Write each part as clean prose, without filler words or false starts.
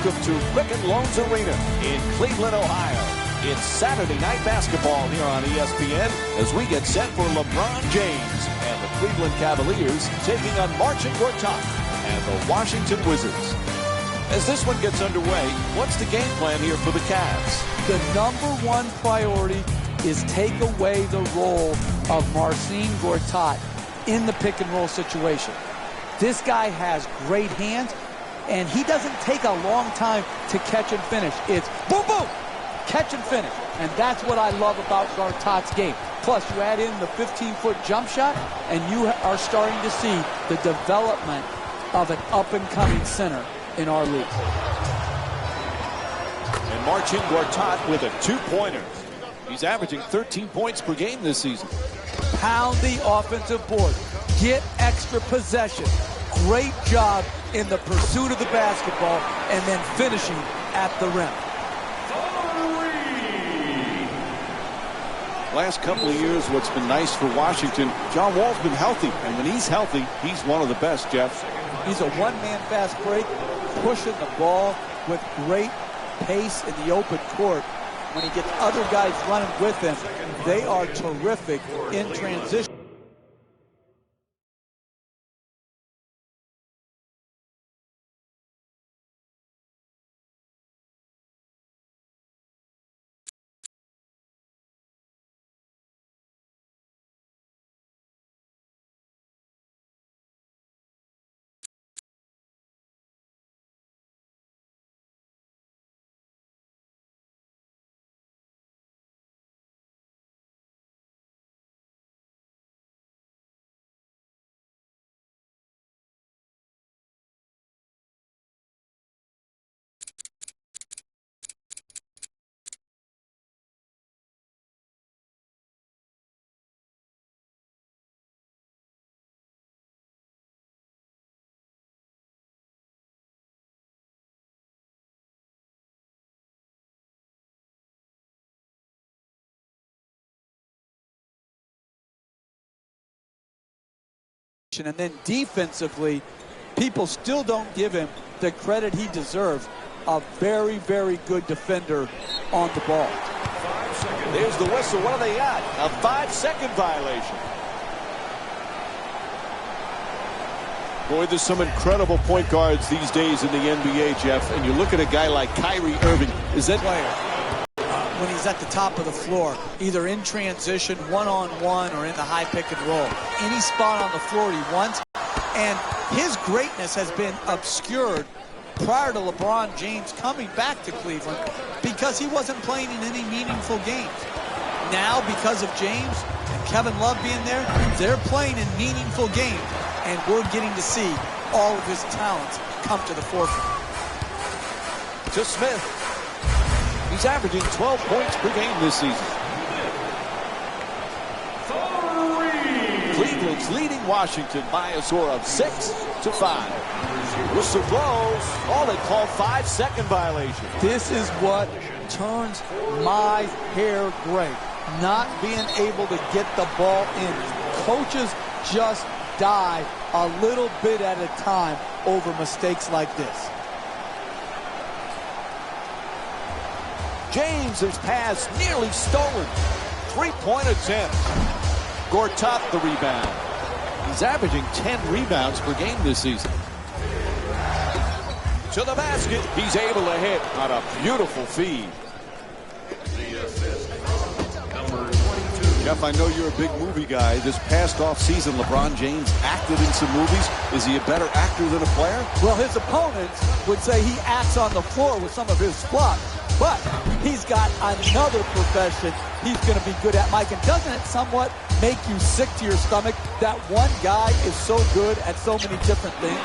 Welcome to Quicken Loans Arena in Cleveland, Ohio. It's Saturday night basketball here on ESPN as we get set for LeBron James and the Cleveland Cavaliers taking on Marcin Gortat and the Washington Wizards. As this one gets underway, what's the game plan here for the Cavs? The number one priority is take away the role of Marcin Gortat in the pick and roll situation. This guy has great hands, and he doesn't take a long time to catch and finish. It's boom, boom, catch and finish. And that's what I love about Gortat's game. Plus, you add in the 15-foot jump shot, and you are starting to see the development of an up-and-coming center in our league. And Marcin Gortat with a two-pointer. He's averaging 13 points per game this season. Pound the offensive board. Get extra possession. Great job in the pursuit of the basketball and then finishing at the rim. Last couple of years, what's been nice for Washington, John Wall's been healthy. And when he's healthy, he's one of the best, Jeff. He's a one-man fast break, pushing the ball with great pace in the open court. When he gets other guys running with him, they are terrific in transition. And then defensively, people still don't give him the credit he deserves. A very, very good defender on the ball. There's the whistle. What do they got? A 5-second violation. Boy, there's some incredible point guards these days in the NBA, Jeff. And you look at a guy like Kyrie Irving. Is that player? When he's at the top of the floor, either in transition, one-on-one, or in the high pick and roll. Any spot on the floor he wants. And his greatness has been obscured prior to LeBron James coming back to Cleveland because he wasn't playing in any meaningful games. Now, because of James and Kevin Love being there, they're playing in meaningful games. And we're getting to see all of his talents come to the forefront. To Smith. He's averaging 12 points per game this season. Cleveland's leading Washington by a score of 6-5. Whistle blows. All they call 5-second violation. This is what turns my hair gray. Not being able to get the ball in. Coaches just die a little bit at a time over mistakes like this. James's pass nearly stolen. Three-point attempt. Gortat the rebound. He's averaging 10 rebounds per game this season. To the basket. He's able to hit on a beautiful feed. Jeff, I know you're a big movie guy. This past offseason, LeBron James acted in some movies. Is he a better actor than a player? Well, his opponents would say he acts on the floor with some of his flops. But he's got another profession he's going to be good at, Mike. And doesn't it somewhat make you sick to your stomach that one guy is so good at so many different things?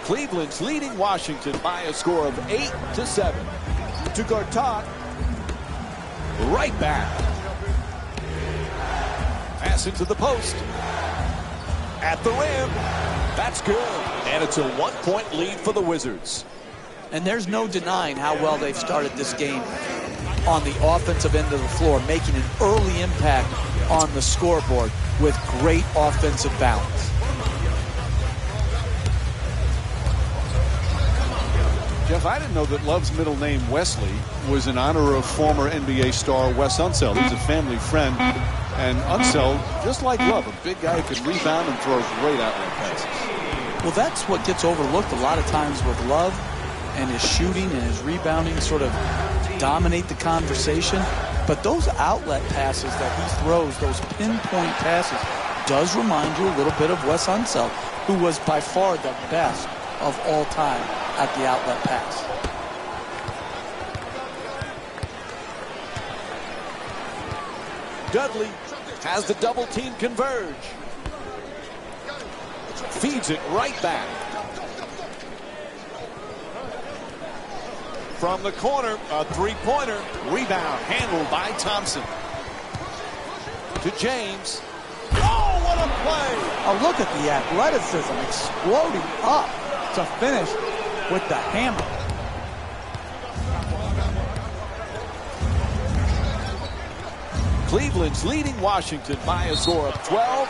Cleveland's leading Washington by a score of 8-7. To Gortat. Right back. Pass into the post. At the rim. That's good. And it's a 1-point lead for the Wizards. And there's no denying how well they've started this game on the offensive end of the floor, making an early impact on the scoreboard with great offensive balance. Jeff, I didn't know that Love's middle name, Wesley, was in honor of former NBA star Wes Unseld. He's a family friend. And Unseld, just like Love, a big guy who can rebound and throw great outlet passes. Well, that's what gets overlooked a lot of times with Love, and his shooting and his rebounding sort of dominate the conversation. But those outlet passes that he throws, those pinpoint passes, does remind you a little bit of Wes Unseld, who was by far the best of all time at the outlet pass. Dudley has the double team converge. Feeds it right back. From the corner, a three-pointer. Rebound handled by Thompson. To James. Oh, what a play! Oh, look at the athleticism exploding up to finish with the hammer. Cleveland's leading Washington by a score of 12-9.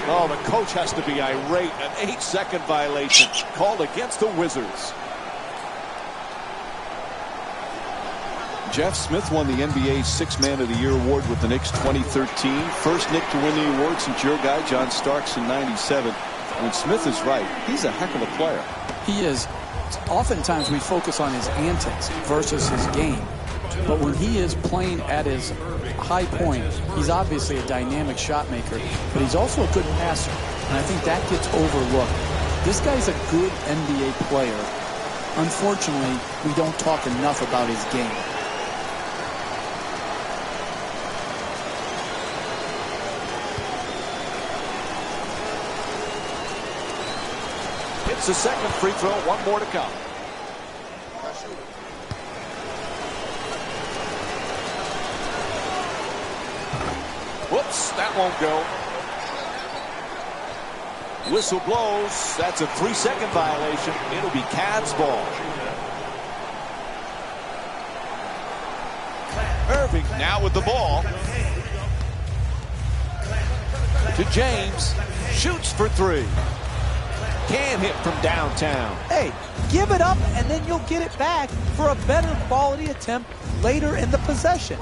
Oh, the coach has to be irate. An 8-second violation called against the Wizards. Jeff Smith won the NBA's Sixth Man of the Year award with the Knicks 2013. First Knick to win the award since your guy, John Starks, in '97. When Smith is right, he's a heck of a player. He is. Oftentimes we focus on his antics versus his game. But when he is playing at his high point, he's obviously a dynamic shot maker, but he's also a good passer. And I think that gets overlooked. This guy's a good NBA player. Unfortunately, we don't talk enough about his game. It's the second free throw, one more to come. Whoops, that won't go. Whistle blows. That's a 3-second violation. It'll be Cavs ball. Irving now with the ball. To James. Shoots for three. Can hit from downtown. Hey, give it up and then you'll get it back for a better quality attempt later in the possession.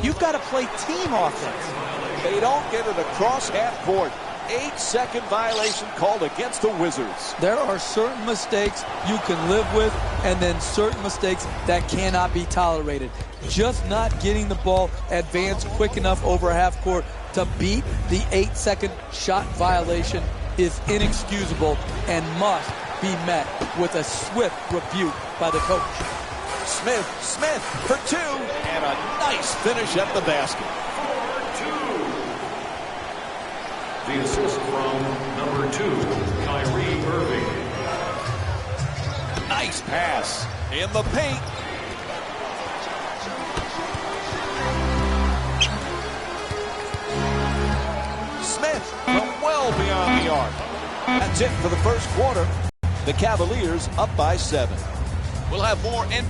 You've got to play team offense. They don't get it across half court. 8-second violation called against the Wizards. There are certain mistakes you can live with and then certain mistakes that cannot be tolerated. Just not getting the ball advanced quick enough over half court to beat the 8-second shot violation is inexcusable and must be met with a swift rebuke by the coach. Smith for two, and a nice finish at the basket. The assist from number 2, Kyrie Irving. Nice pass in the paint. Smith from well beyond the arc. That's it for the first quarter. The Cavaliers up by 7. We'll have more in.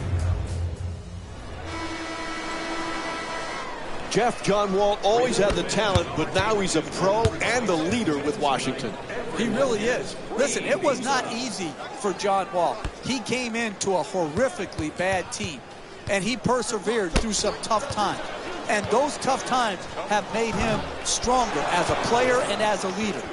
Jeff, John Wall always had the talent, but now he's a pro and a leader with Washington. He really is. Listen, it was not easy for John Wall. He came into a horrifically bad team, and he persevered through some tough times. And those tough times have made him stronger as a player and as a leader.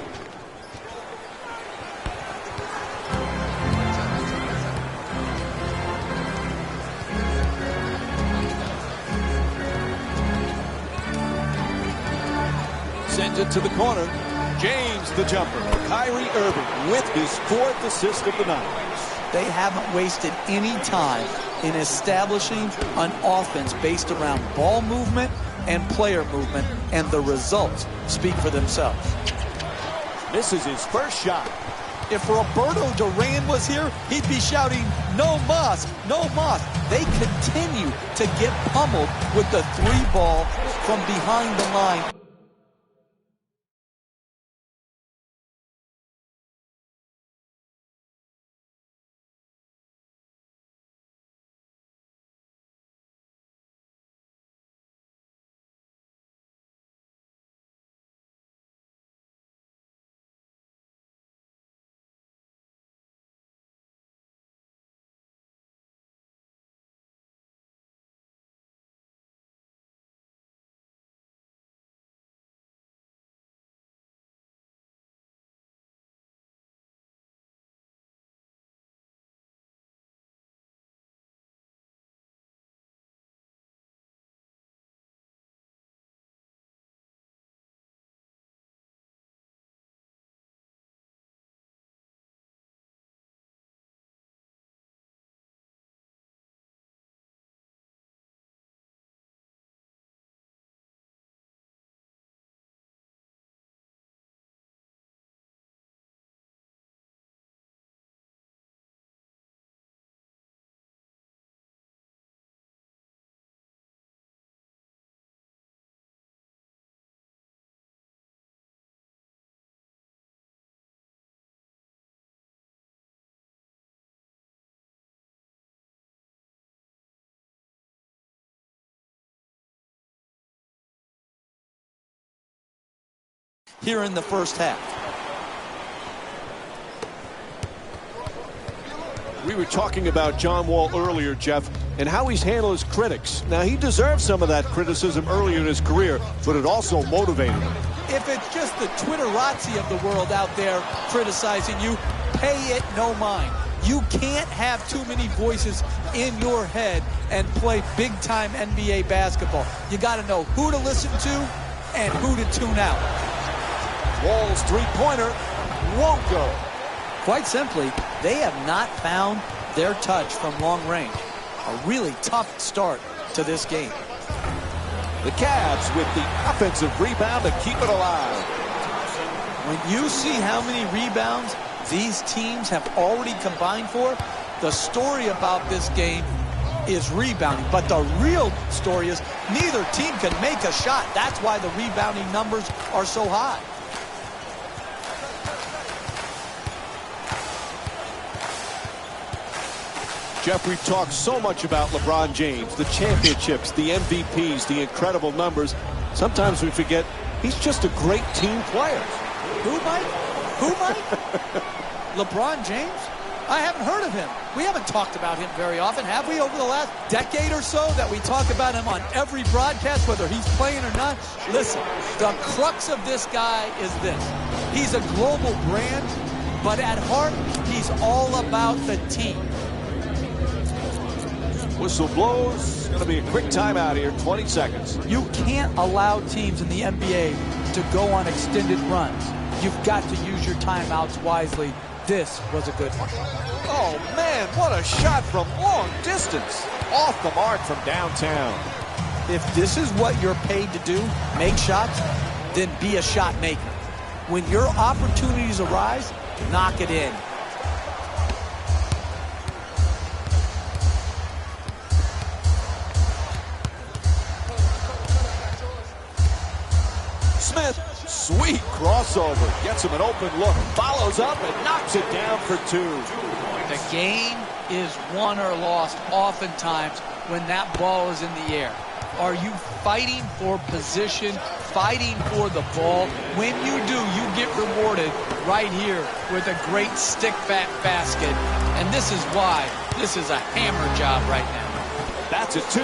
Sends it to the corner. James the jumper. Kyrie Irving with his 4th assist of the night. They haven't wasted any time in establishing an offense based around ball movement and player movement, and the results speak for themselves. This is his first shot. If Roberto Duran was here, he'd be shouting, "No mas, no mas." They continue to get pummeled with the 3 ball from behind the line. Here in the first half. We were talking about John Wall earlier, Jeff, and how he's handled his critics. Now, he deserved some of that criticism earlier in his career, but it also motivated him. If it's just the Twitterazzi of the world out there criticizing you, pay it no mind. You can't have too many voices in your head and play big-time NBA basketball. You got to know who to listen to and who to tune out. Wall's three-pointer won't go. Quite simply, they have not found their touch from long range. A really tough start to this game. The Cavs with the offensive rebound to keep it alive. When you see how many rebounds these teams have already combined for, the story about this game is rebounding. But the real story is neither team can make a shot. That's why the rebounding numbers are so high. Jeff, we've talked so much about LeBron James, the championships, the MVPs, the incredible numbers. Sometimes we forget he's just a great team player. Who, Mike? Who, Mike? LeBron James? I haven't heard of him. We haven't talked about him very often, have we, over the last decade or so, that we talk about him on every broadcast, whether he's playing or not? Listen, the crux of this guy is this. He's a global brand, but at heart, he's all about the team. Whistle blows. Going to be a quick timeout here, 20 seconds. You can't allow teams in the NBA to go on extended runs. You've got to use your timeouts wisely. This was a good one. Oh, man, what a shot from long distance. Off the mark from downtown. If this is what you're paid to do, make shots, then be a shot maker. When your opportunities arise, knock it in. Smith, sweet crossover. Gets him an open look. Follows up and knocks it down for 2. The game is won or lost oftentimes when that ball is in the air. Are you fighting for position, fighting for the ball? When you do, you get rewarded right here with a great stick-fat basket. And this is why this is a hammer job right now. That's a 2.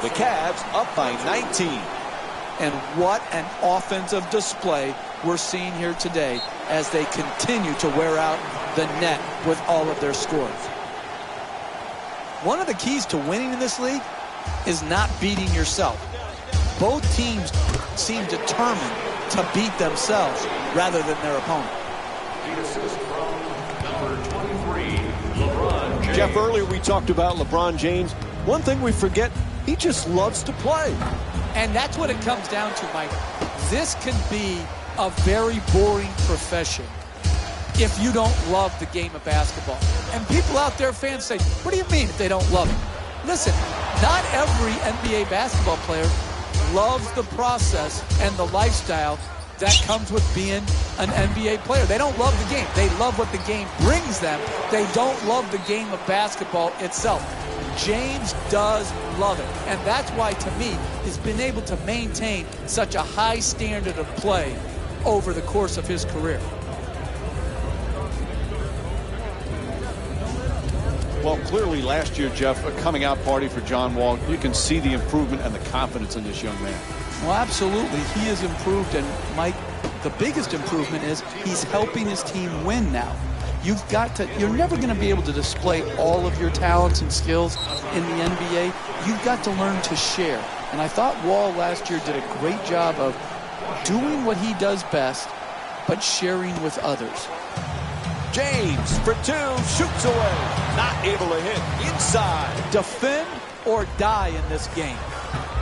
The Cavs up by 19. And what an offensive display we're seeing here today as they continue to wear out the net with all of their scores. One of the keys to winning in this league is not beating yourself. Both teams seem determined to beat themselves rather than their opponent. The assist from number 23, LeBron James. Jeff, earlier we talked about LeBron James. One thing we forget, he just loves to play. And that's what it comes down to, Mike. This can be a very boring profession. if you don't love the game of basketball. And people out there, fans, say, what do you mean if they don't love it? Listen, not every NBA basketball player loves the process and the lifestyle that comes with being an NBA player. They don't love the game. They love what the game brings them. They don't love the game of basketball itself. James does love it. And that's why, to me, he's been able to maintain such a high standard of play over the course of his career. Well, clearly last year, Jeff, a coming out party for John Wall. You can see the improvement and the confidence in this young man. Well, absolutely. He has improved, and Mike, the biggest improvement is he's helping his team win now. You're never going to be able to display all of your talents and skills in the NBA. You've got to learn to share. And I thought Wall last year did a great job of doing what he does best, but sharing with others. James for two, shoots away. Not able to hit inside. Defend or die in this game.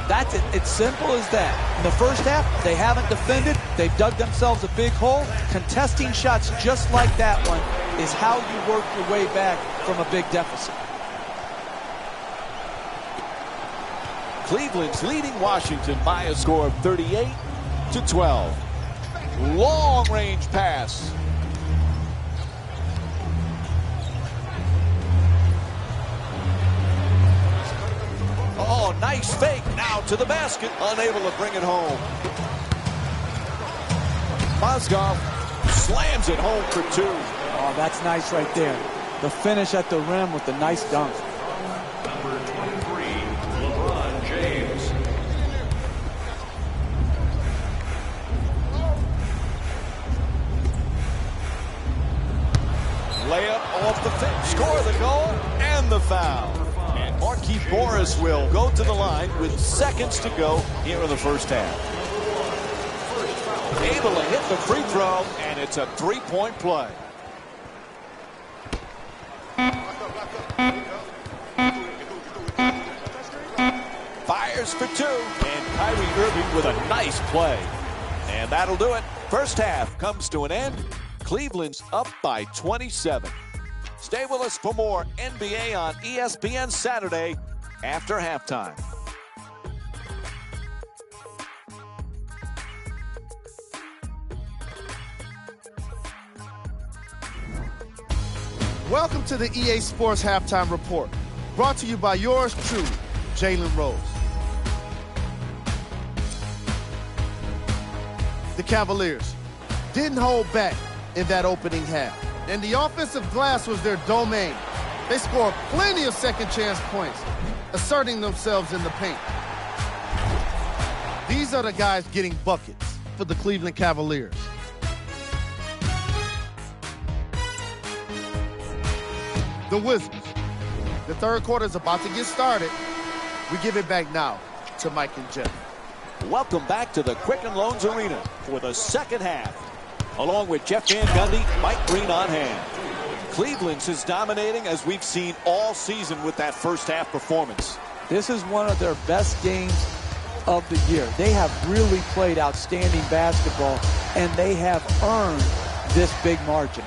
That's it. It's simple as that. In the first half, they haven't defended. They've dug themselves a big hole. Contesting shots just like that one is how you work your way back from a big deficit. Cleveland's leading Washington by a score of 38-12. Long range pass. Oh, nice fake. Now to the basket. Unable to bring it home. Mozgov slams it home for two. Oh, that's nice right there. The finish at the rim with the nice dunk. Number 23, LeBron James. Layup off the fence. Score the goal and the foul. And Marquise Morris will go to the line with seconds to go here in the first half. Able to hit the free throw, and it's a three-point play. Fires for two, and Kyrie Irving with a nice play. And that'll do it. First half comes to an end. Cleveland's up by 27. Stay with us for more NBA on ESPN Saturday after halftime. Welcome to the EA Sports Halftime Report, brought to you by yours truly, Jalen Rose. The Cavaliers didn't hold back in that opening half, and the offensive glass was their domain. They scored plenty of second chance points, asserting themselves in the paint. These are the guys getting buckets for the Cleveland Cavaliers. The Wizards. The third quarter is about to get started. We give it back now to Mike and Jeff. Welcome back to the Quicken Loans Arena for the second half. Along with Jeff Van Gundy, Mike Green on hand. Cleveland's is dominating as we've seen all season with that first half performance. This is one of their best games of the year. They have really played outstanding basketball, and they have earned this big margin.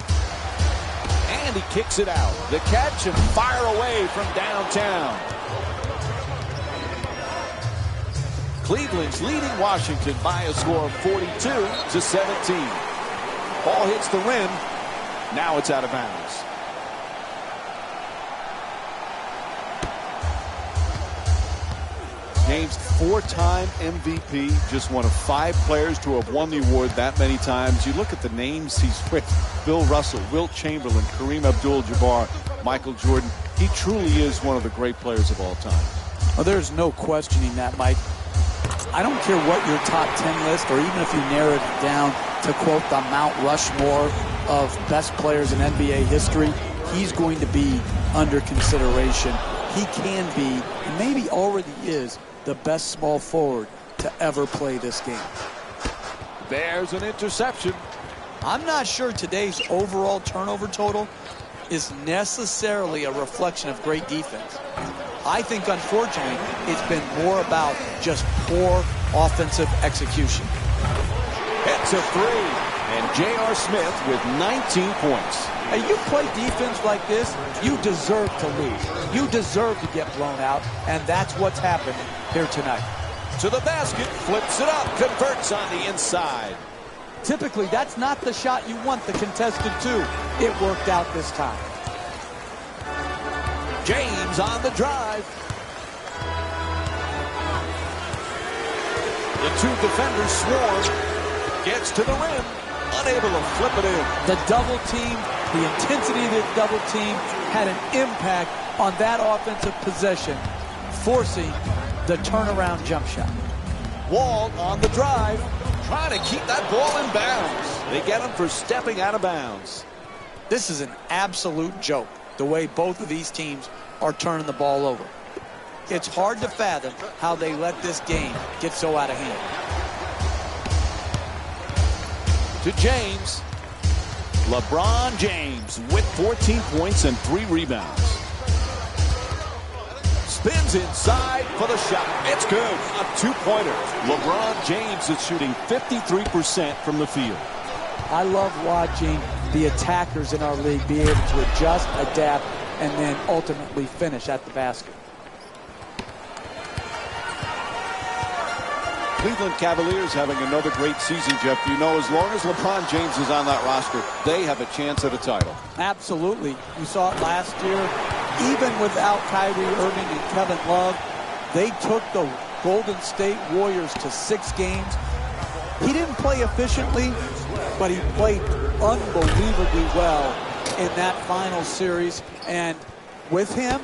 And he kicks it out. The catch and fire away from downtown. Cleveland's leading Washington by a score of 42-17. Ball hits the rim. Now it's out of bounds. James, four-time MVP, just one of 5 players to have won the award that many times. You look at the names he's with: Bill Russell, Wilt Chamberlain, Kareem Abdul-Jabbar, Michael Jordan. He truly is one of the great players of all time. Well, there's no questioning that, Mike. I don't care what your top 10 list, or even if you narrow it down to quote the Mount Rushmore of best players in NBA history, he's going to be under consideration. He can be, and maybe already is, the best small forward to ever play this game. There's an interception. I'm not sure today's overall turnover total is necessarily a reflection of great defense. I think, unfortunately, it's been more about just poor offensive execution. Hits a three. And J.R. Smith with 19 points. Hey, you play defense like this, you deserve to lose. You deserve to get blown out, and that's what's happened here tonight. To the basket, flips it up, converts on the inside. Typically, that's not the shot you want the contested to. It worked out this time. James on the drive. The two defenders swarm. Gets to the rim. Unable to flip it in. The double team, the intensity of the double team had an impact on that offensive possession, forcing the turnaround jump shot. Wall on the drive. Trying to keep that ball in bounds. They get him for stepping out of bounds. This is an absolute joke, the way both of these teams are turning the ball over. It's hard to fathom how they let this game get so out of hand. To James. LeBron James with 14 points and 3 rebounds. Spins inside for the shot. It's good. A 2-pointer. LeBron James is shooting 53% from the field. I love watching the attackers in our league be able to adjust, adapt, and then ultimately finish at the basket. Cleveland Cavaliers having another great season, Jeff. You know, as long as LeBron James is on that roster, they have a chance at a title. Absolutely. We saw it last year. Even without Kyrie Irving and Kevin Love, they took the Golden State Warriors to 6 games. He didn't play efficiently, but he played unbelievably well in that final series. And with him,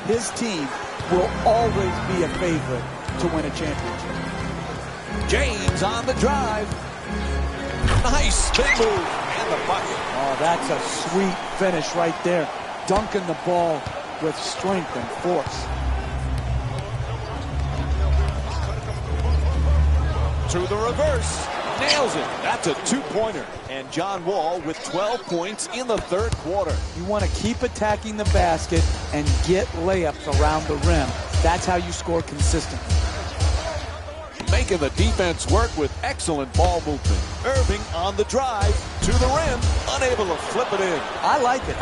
his team will always be a favorite to win a championship. James on the drive. Nice spin move and the bucket. Oh, that's a sweet finish right there. Dunking the ball with strength and force. To the reverse. Nails it. That's a 2-pointer. And John Wall with 12 points in the 3rd quarter. You want to keep attacking the basket and get layups around the rim. That's how you score consistently. Making the defense work with excellent ball movement. Irving on the drive to the rim, unable to flip it in. I like it.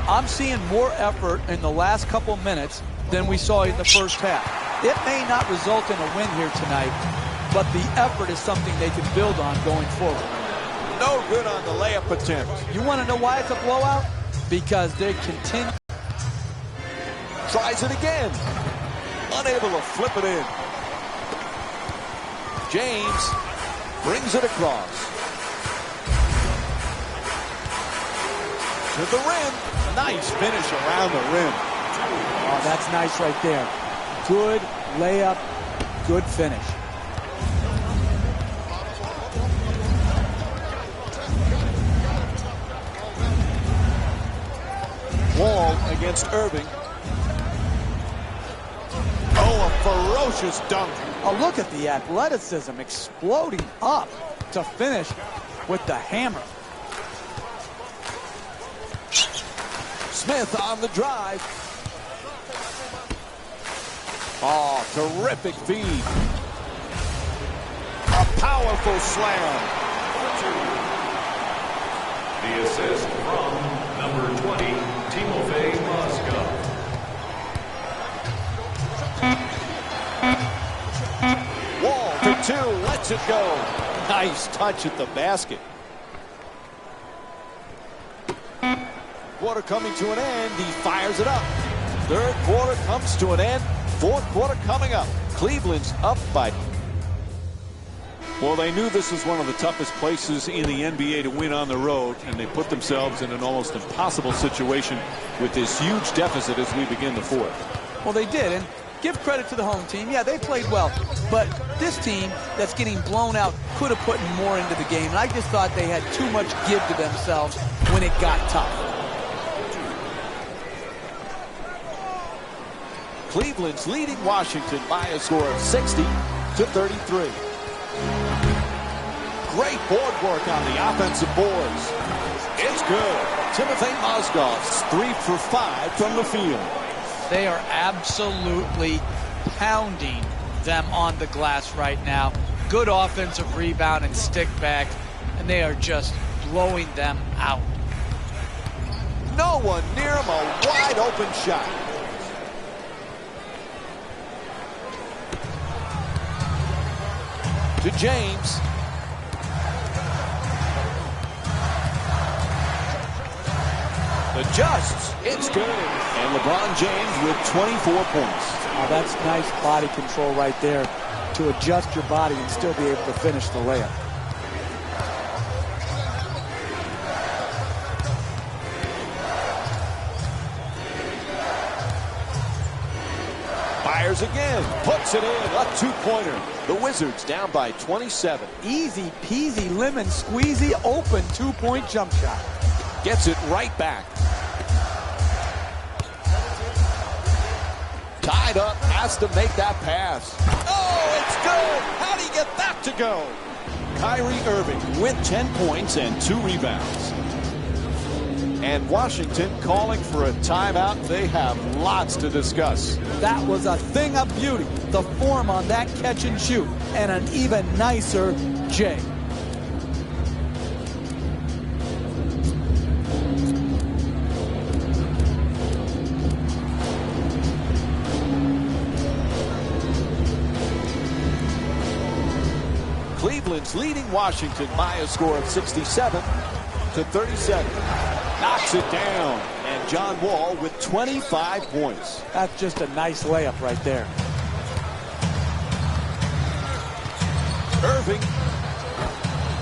I'm seeing more effort in the last couple minutes than we saw in the first half. It may not result in a win here tonight, but the effort is something they can build on going forward. No good on the layup attempt. You want to know why it's a blowout? Because they continue. Tries it again. Unable to flip it in. James brings it across. To the rim. Nice finish around the rim. Oh, that's nice right there. Good layup, good finish. Wall against Irving. Oh, a ferocious dunk. Oh, look at the athleticism exploding up to finish with the hammer. Smith on the drive. Oh, terrific feed. A powerful slam. The assist from number 20, Timofey Mozgov. Wall for 2, lets it go. Nice touch at the basket. Quarter coming to an end. He fires it up. 3rd quarter comes to an end. 4th quarter coming up. Cleveland's up by. Well, they knew this was one of the toughest places in the NBA to win on the road, and they put themselves in an almost impossible situation with this huge deficit as we begin the 4th. Well, they did, and give credit to the home team. Yeah, they played well, but this team that's getting blown out could have put more into the game, and I just thought they had too much give to themselves when it got tough. Cleveland's leading Washington by a score of 60-33. Great board work on the offensive boards. It's good. Timofey Mozgov's 3 for 5 from the field. They are absolutely pounding them on the glass right now. Good offensive rebound and stick back. and they are just blowing them out. No one near him, a wide open shot. To James. Adjusts. It's good. And LeBron James with 24 points. Oh, that's nice body control right there to adjust your body and still be able to finish the layup. Fires again. Puts it in. A two-pointer. The Wizards down by 27. Easy peasy lemon squeezy open two-point jump shot. Gets it right back. Tied up, has to make that pass. Oh, it's good. How do you get that to go? Kyrie Irving with 10 points and 2 rebounds. And Washington calling for a timeout. They have lots to discuss. That was a thing of beauty. The form on that catch and shoot. And an even nicer Jay. Cleveland's leading Washington by a score of 67-37. Knocks it down. And John Wall with 25 points. That's just a nice layup right there. Irving.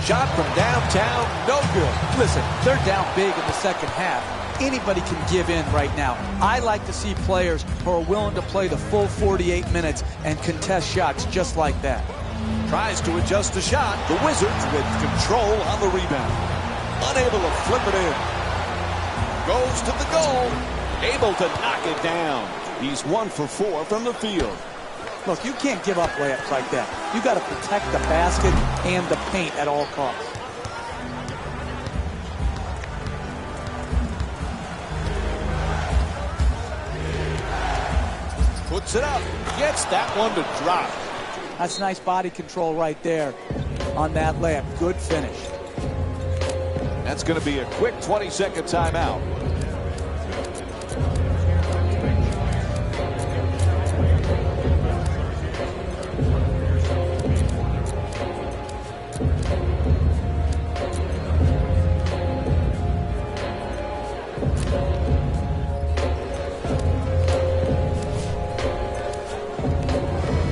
Shot from downtown. No good. Listen, they're down big in the second half. Anybody can give in right now. I like to see players who are willing to play the full 48 minutes and contest shots just like that. Tries to adjust the shot. The Wizards with control on the rebound. Unable to flip it in. Goes to the goal. Able to knock it down. He's 1 for 4 from the field. Look, you can't give up layups like that. You got to protect the basket and the paint at all costs. Puts it up. Gets that one to drop. That's nice body control right there on that layup. Good finish. That's going to be a quick 20-second timeout.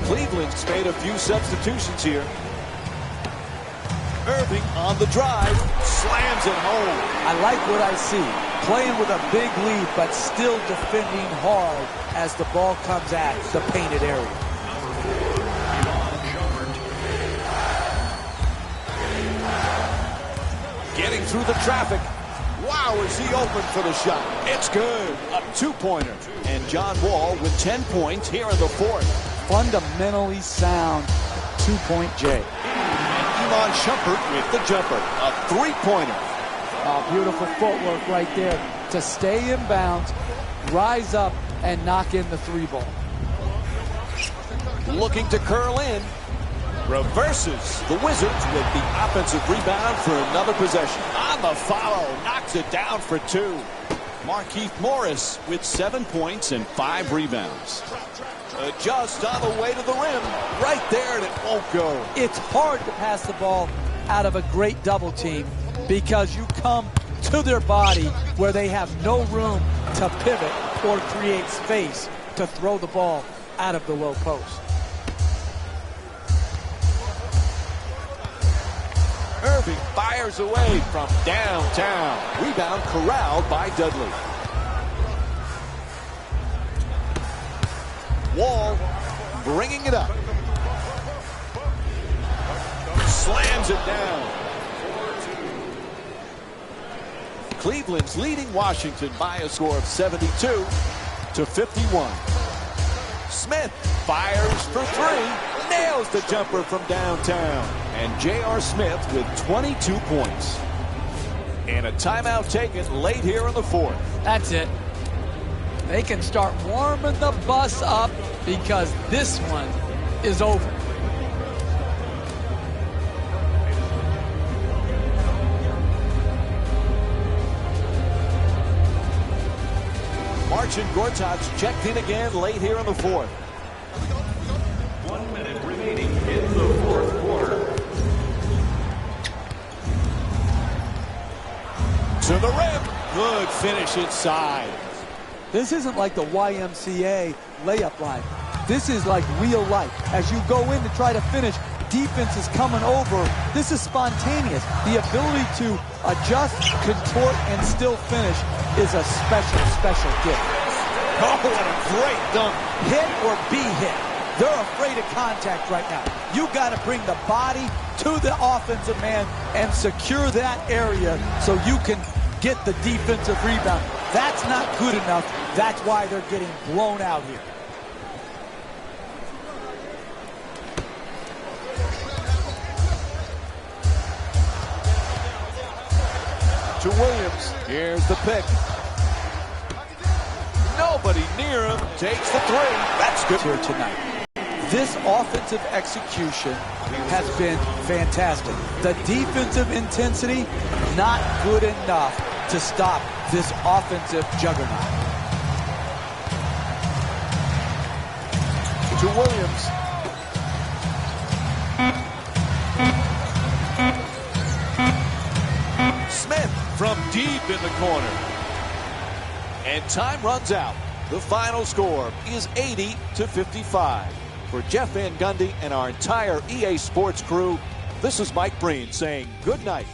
Cleveland's made a few substitutions here. Irving on the drive, slams it home. I like what I see. Playing with a big lead, but still defending hard as the ball comes at the painted area. Getting through the traffic. Wow, is he open for the shot? It's good. A two-pointer. And John Wall with 10 points here in the fourth. Fundamentally sound two-point Jay. Iman Shumpert with the jumper. A three-pointer. Oh, beautiful footwork right there to stay in bounds, rise up, and knock in the three ball. Looking to curl in. Reverses the Wizards with the offensive rebound for another possession. On the follow, knocks it down for 2. Markieff Morris with 7 points and 5 rebounds. Just on the way to the rim. Right there, and it won't go. It's hard to pass the ball out of a great double team because you come to their body where they have no room to pivot or create space to throw the ball out of the low post. Irving fires away from downtown. Rebound corralled by Dudley. Wall bringing it up. Slams it down. Cleveland's leading Washington by a score of 72-51. Smith fires for 3. Nails the jumper from downtown. And J.R. Smith with 22 points. And a timeout taken late here in the fourth. That's it. They can start warming the bus up because this one is over. Marcin Gortat's checked in again late here in the fourth. 1 minute remaining in the fourth quarter. To the rim. Good finish inside. This isn't like the YMCA layup line. This is like real life. As you go in to try to finish, defense is coming over. This is spontaneous. The ability to adjust, contort, and still finish is a special, special gift. Oh, what a great dunk. Hit or be hit. They're afraid of contact right now. You got to bring the body to the offensive man and secure that area so you can get the defensive rebound. That's not good enough. That's why they're getting blown out here. To Williams. Here's the pick. Nobody near him. Takes the three. That's good Here tonight. This offensive execution has been fantastic. The defensive intensity, not good enough to stop this offensive juggernaut. To Williams. Smith from deep in the corner. And time runs out. The final score is 80-55. For Jeff Van Gundy and our entire EA Sports crew, this is Mike Breen saying good night.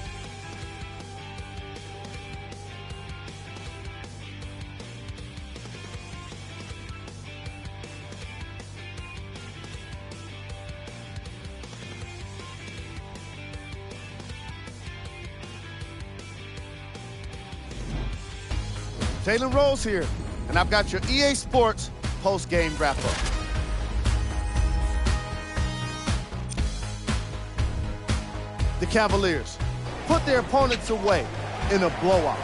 Jalen Rose here, and I've got your EA Sports post-game wrap-up. The Cavaliers put their opponents away in a blowout.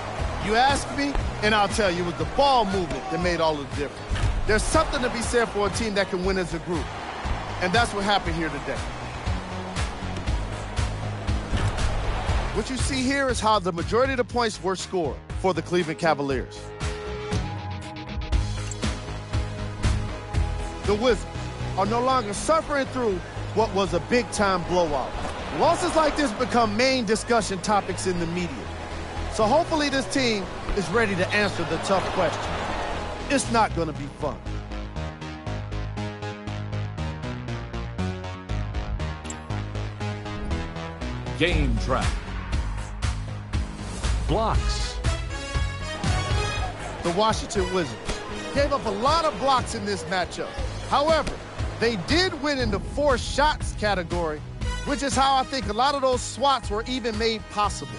You ask me, and I'll tell you, it was the ball movement that made all the difference. There's something to be said for a team that can win as a group, and that's what happened here today. What you see here is how the majority of the points were scored for the Cleveland Cavaliers. The Wizards are no longer suffering through what was a big-time blowout. Losses like this become main discussion topics in the media. So hopefully this team is ready to answer the tough question. It's not going to be fun. Game trap. Blocks. The Washington Wizards gave up a lot of blocks in this matchup. However, they did win in the forced shots category, which is how I think a lot of those swats were even made possible.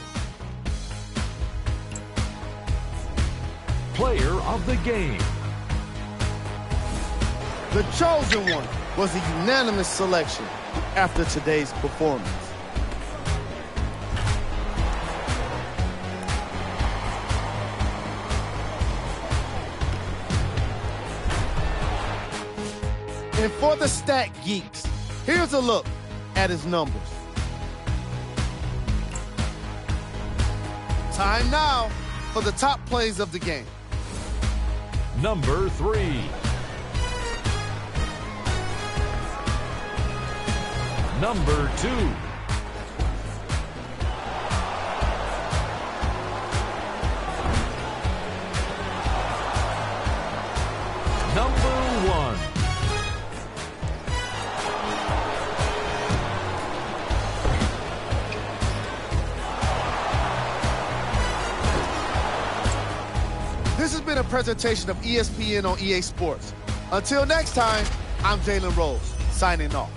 Player of the game. The chosen one was a unanimous selection after today's performance. And for the stat geeks, here's a look at his numbers. Time now for the top plays of the game. Number 3. Number 2. Number 1. This has been a presentation of ESPN on EA Sports. Until next time, I'm Jalen Rose, signing off.